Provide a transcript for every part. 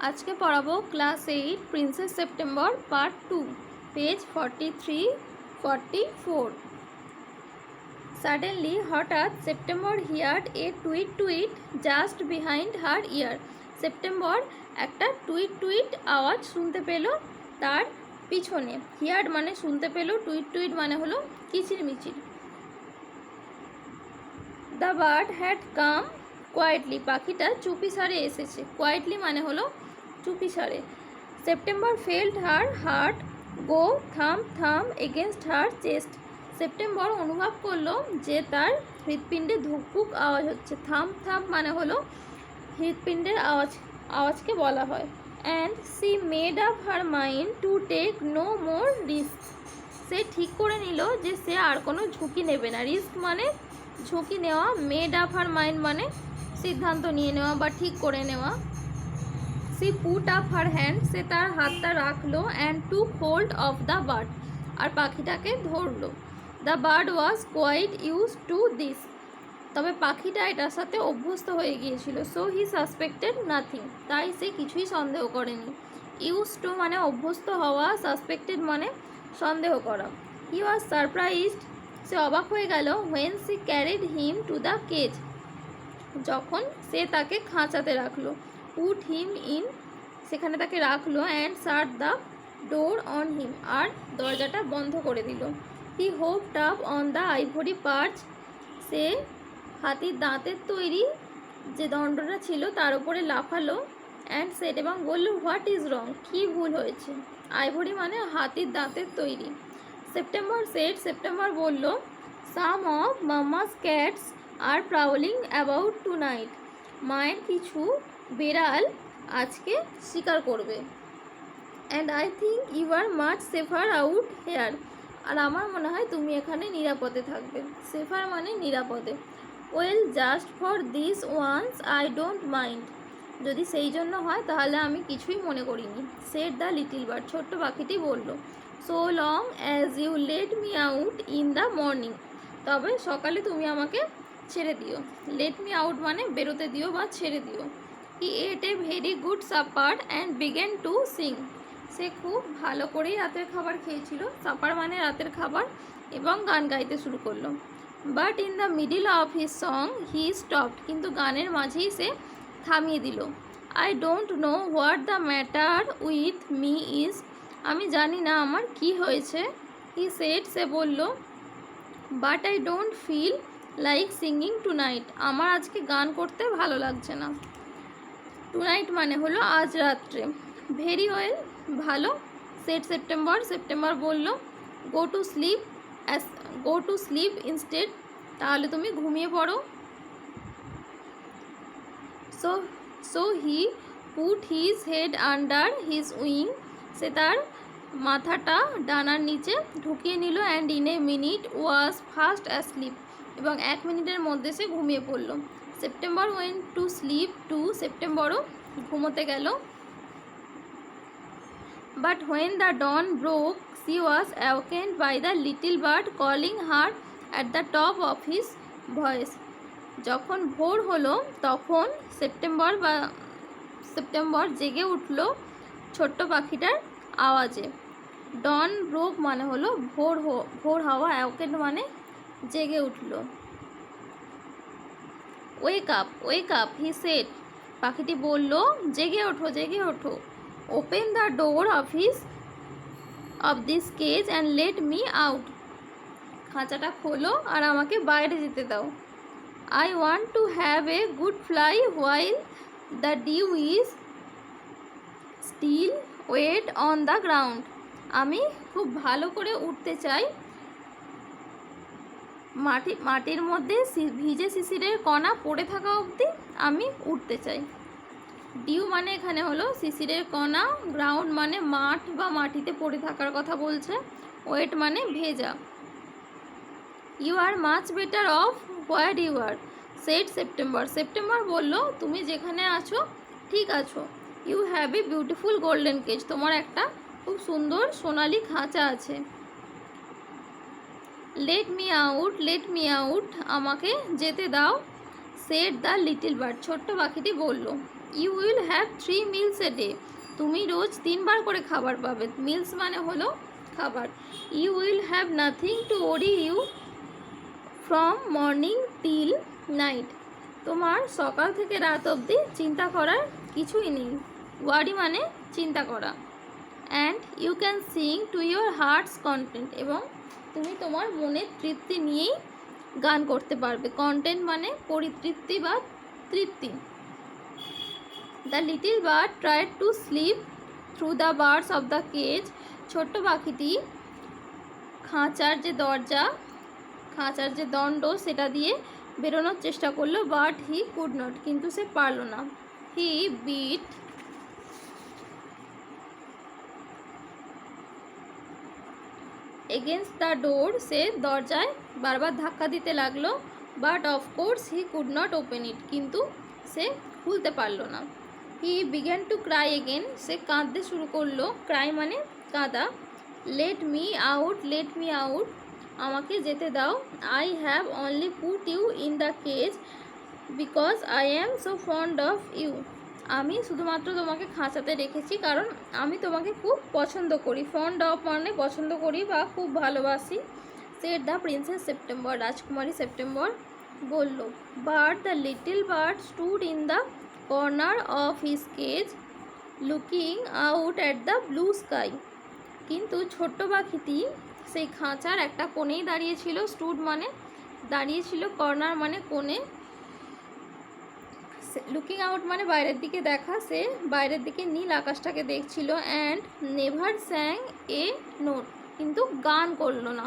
आज के पढ़ाबो class 8 princess September part 2 page 43-44। Suddenly হঠাৎ September heard a tweet tweet just behind her ear. September একটা tweet tweet আওয়াজ শুনতে পেল তার পিছনে। হিয়ার্ড মানে শুনতে পেল, টুইট টুইট মানে হলো কিচিরমিচির। The bird had come quietly, পাখিটা চুপি সারে এসেছে। কোয়াইটলি মানে হলো চুপি সারে। September felt her heart go thump thump against হার চেস্ট। সেপ্টেম্বর অনুভব করলো যে তার হৃৎপিণ্ডে ধুকপুক আওয়াজ হচ্ছে। থাম থাম মানে হলো হৃৎপিণ্ডের আওয়াজকে বলা হয়। And she made up her mind to take no more risk. সে ঠিক করে নিল যে সে আর কোনো ঝুঁকি নেবে না। রিস্ক মানে ঝুঁকি নেওয়া, মেড আপ হার মাইন্ড মানে সিদ্ধান্ত নিয়ে নেওয়া বা ঠিক করে নেওয়া। She put up her hand, সে তার হাতটা রাখলো। And took hold of the bird, আর পাখিটাকে ধরলো। The bird was quite used to this, তবে পাখিটা এটার সাথে অভ্যস্ত হয়ে গিয়েছিল। সো হি সাসপেক্টেড নাথিং, তাই সে কিছুই সন্দেহ করেনি। ইউজ টু মানে অভ্যস্ত হওয়া, সাসপেক্টেড মানে সন্দেহ করা। হি ওয়াজ সারপ্রাইজড, সে অবাক হয়ে গেল। When she carried him to the cage, যখন সে তাকে খাঁচাতে রাখলো। পুট হিম ইন, সেখানে তাকে রাখলো। And shut the door on him, আর দরজাটা বন্ধ করে দিল। He hopped up on the ivory perch, সে হাতির দাঁতের তৈরি যে দণ্ডটা ছিল তার উপরে লাফালো। অ্যান্ড সেট, এবং বলল হোয়াট ইজ রং, কী ভুল হয়েছে। আইভরি মানে হাতির দাঁতের তৈরি। সেপ্টেম্বর সেট, সেপ্টেম্বর বলল some of mamma's cats are prowling about tonight, মায়ের কিছু বেড়াল আজকে শিকার করবে। And I think you are much safer out here, আর আমার মনে হয় তুমি এখানে নিরাপদে থাকবে। সেফার মানে নিরাপদে। Well just for this once I don't mind, যদি সেই জন্য হয় তাহলে আমি কিছুই মনে করিনি। সেড দ্য লিটিল বার্ড, ছোট্ট পাখিটি বলল। So long as you let me out in the morning, তবে সকালে তুমি আমাকে ছেড়ে দিও। লেট মি আউট মানে বেরোতে দিও বা ছেড়ে দিও। He ate a very good supper and began to sing, সে খুব ভালো করেই রাতের খাবার খেয়েছিল। সাপার মানে রাতের খাবার, এবং গান গাইতে শুরু করলো। But in the middle of his song he stopped, কিন্তু গানের মাঝেই সে থামিয়ে দিল। I don't know what the matter with me is, আমি জানি না আমার কি হয়েছে। হি সেড, সে বলল। But I don't feel like singing tonight, আমার আজকে গান করতে ভালো লাগছে না। টু নাইট মানে হলো আজ রাত্রে। ভেরি ওয়েল, ভালো। সেট সেপ্টেম্বর, সেপ্টেম্বর বলল go to sleep, go to sleep instead, তাহলে তুমি ঘুমিয়ে পড়ো। So he put his head under his wing, সে তার মাথাটা ডানার নিচে ঢুকিয়ে নিল। And in a minute was fast asleep, এবং 1 মিনিটের মধ্যে সে ঘুমিয়ে পড়ল। September went to sleep too, সেপ্টেম্বরও ঘুমোতে গেল। But when the dawn broke she was awakened by the little bird calling her at the top of his voice, যখন ভোর হলো তখন সেপ্টেম্বর জেগে উঠল ছোট্ট পাখিটার আওয়াজে। ডন ব্রোক মানে হলো ভোর হওয়া, অ্যাওকেন্ড মানে জেগে উঠল। ওয়েক আপ হি সেড, পাখিটি বলল জেগে ওঠো, জেগে ওঠো। Open the door of this cage and let me out, খাঁচাটা খোলো আর আমাকে বাইরে যেতে দাও। I want to have a good fly while the dew is still wet on the ground, আমি খুব ভালো করে উঠতে চাই, মাটির মধ্যে ভিজে শিশিরের কণা পড়ে থাকা অবধি আমি উঠতে চাই। ডিউ মানে এখানে হলো শিশিরের কণা, গ্রাউন্ড মানে মাঠ বা মাটিতে পড়ে থাকার কথা বলছে, ওয়েট মানে ভেজা। You are much better off where you are, said September, September বলল তুমি যেখানে আছো ঠিক আছো। You have a beautiful golden cage, তোমার একটা খুব সুন্দর সোনালি খাঁচা আছে। লেট মি আউট, আমাকে যেতে দাও। সেড দ্য লিটিল বার্ড, ছোট্ট পাখিটি বলল। You will have 3 meals a day, তুমি রোজ 3 বার করে খাবার পাবে। মিলস মানে হলো খাবার। You will have nothing to worry you from morning till night, তোমার সকাল থেকে রাত অবধি চিন্তা করার কিছুই নেই। ওয়ারি মানে চিন্তা করা। And you can sing to your heart's content, এবং তুমি তোমার মনের তৃপ্তি নিয়েই গান করতে পারবে। কন্টেন্ট মানে পরিতৃপ্তি বা তৃপ্তি। The little bird tried to slip through the bars of the cage, ছোট্ট পাখিটি খাঁচার যে দরজা, খাঁচার যে দণ্ড সেটা দিয়ে বেরোনোর চেষ্টা করলো। বাট হি কুড নট, কিন্তু সে পারল না। He beat against the door, সে দরজায় বারবার ধাক্কা দিতে লাগলো। But of course he could not open it, কিন্তু সে খুলতে পারল না। He began to cry again, সে কাঁদতে শুরু করলো। ক্রাই মানে কাঁদা। Let me out, let me out, আমাকে যেতে দাও। I have only put you in the cage because I am so fond of you, আমি শুধুমাত্র তোমাকে খাঁচাতে রেখেছি কারণ আমি তোমাকে খুব পছন্দ করি। ফন্ড অফ মানে পছন্দ করি বা খুব ভালোবাসি। সেড দ্য প্রিন্সেস সেপ্টেম্বর, রাজকুমারী সেপ্টেম্বর বলল। But the little bird stood in the corner of his cage looking out at the blue sky, কিন্তু ছোট্ট পাখিটি সেই খাঁচার একটা কোণেই দাঁড়িয়েছিল। স্টুড মানে দাঁড়িয়েছিল, কর্নার মানে কোণে, লুকিং আউট মানে বাইরের দিকে দেখা, সে বাইরের দিকে নীল আকাশটাকে দেখছিল। And never sang a note, কিন্তু গান করলো না।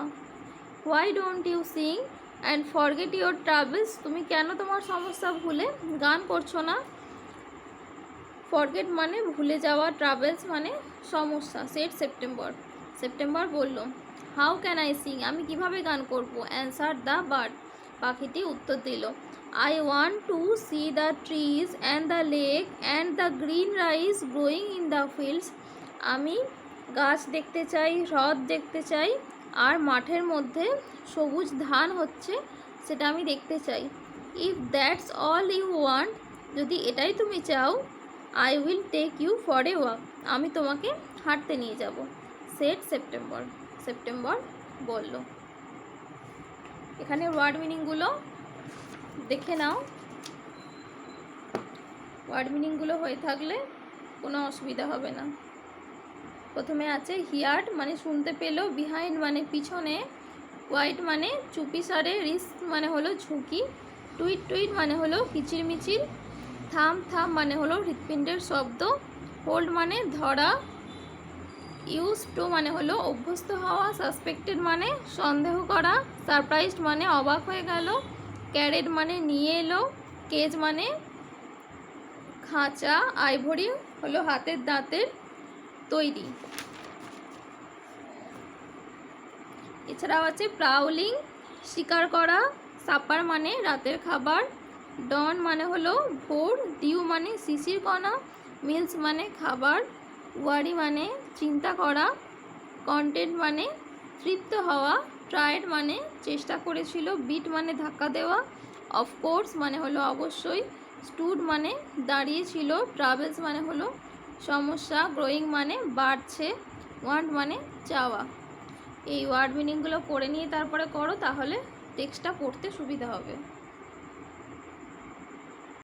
Why don't you sing and forget your travels, তুমি কেন তোমার সমস্যা ভুলে গান করছো না। ফরগেট মানে ভুলে যাওয়া, ট্রাভেলস মানে সমস্যা। সেট সেপ্টেম্বর, সেপ্টেম্বর বলল। হাউ ক্যান আই সিং, আমি কিভাবে গান করব। অ্যান্সার দ্য বার্ড, পাখিটি উত্তর দিল। I want to see the trees and the lake and the green rice growing in the fields, আমি গাছ দেখতে চাই, হ্রদ দেখতে চাই, আর মাঠের মধ্যে সবুজ ধান হচ্ছে সেটা আমি দেখতে চাই। If that's all you want, যদি এটাই তুমি চাও, I will take you for a walk, আমি তোমাকে হাঁটতে নিয়ে যাব। সেট সেপ্টেম্বর, সেপ্টেম্বর বলল। এখানে ওয়ার্ড মিনিংগুলো দেখে নাও। ওয়ার্ড মিনিংগুলো হয়ে থাকলে কোনো অসুবিধা হবে না। প্রথমে আছে হিয়ার্ড মানে শুনতে পেলো, বিহাইন্ড মানে পিছনে, হোয়াইট মানে চুপিসারে, রিস্ক মানে হলো ঝুঁকি, টুইট টুইট মানে হলো কিচিরমিচির, থাম থাম মানে হলো হৃৎপিণ্ডের শব্দ, হোল্ড মানে ধরা, ইউজ টু মানে হলো অভ্যস্ত হওয়া, সাসপেক্টেড মানে সন্দেহ করা, সারপ্রাইজড মানে অবাক হয়ে গেল, ক্যারেট মানে নিয়ে এলো, কেজ মানে খাঁচা, আইভরি হলো হাতের দাঁতের তৈরি। এছাড়াও আছে প্রাউলিং শিকার করা, সাপার মানে রাতের খাবার, ডন মানে হলো ভোর, ডিউ মানে শিশির কণা, মিলস মানে খাবার, ওয়ারি মানে চিন্তা করা, কন্টেন্ট মানে তৃপ্ত হওয়া, ট্রাইড মানে চেষ্টা করেছিল, বিট মানে ধাক্কা দেওয়া, অফকোর্স মানে হলো অবশ্যই, স্টুড মানে দাঁড়িয়েছিল, ট্রাভেলস মানে হলো সমস্যা, গ্রোয়িং মানে বাড়ছে, ওয়ান্ট মানে চাওয়া। এই ওয়ার্ড মিনিংগুলো পড়ে নিয়ে তারপরে করো, তাহলে টেক্সটটা পড়তে সুবিধা হবে।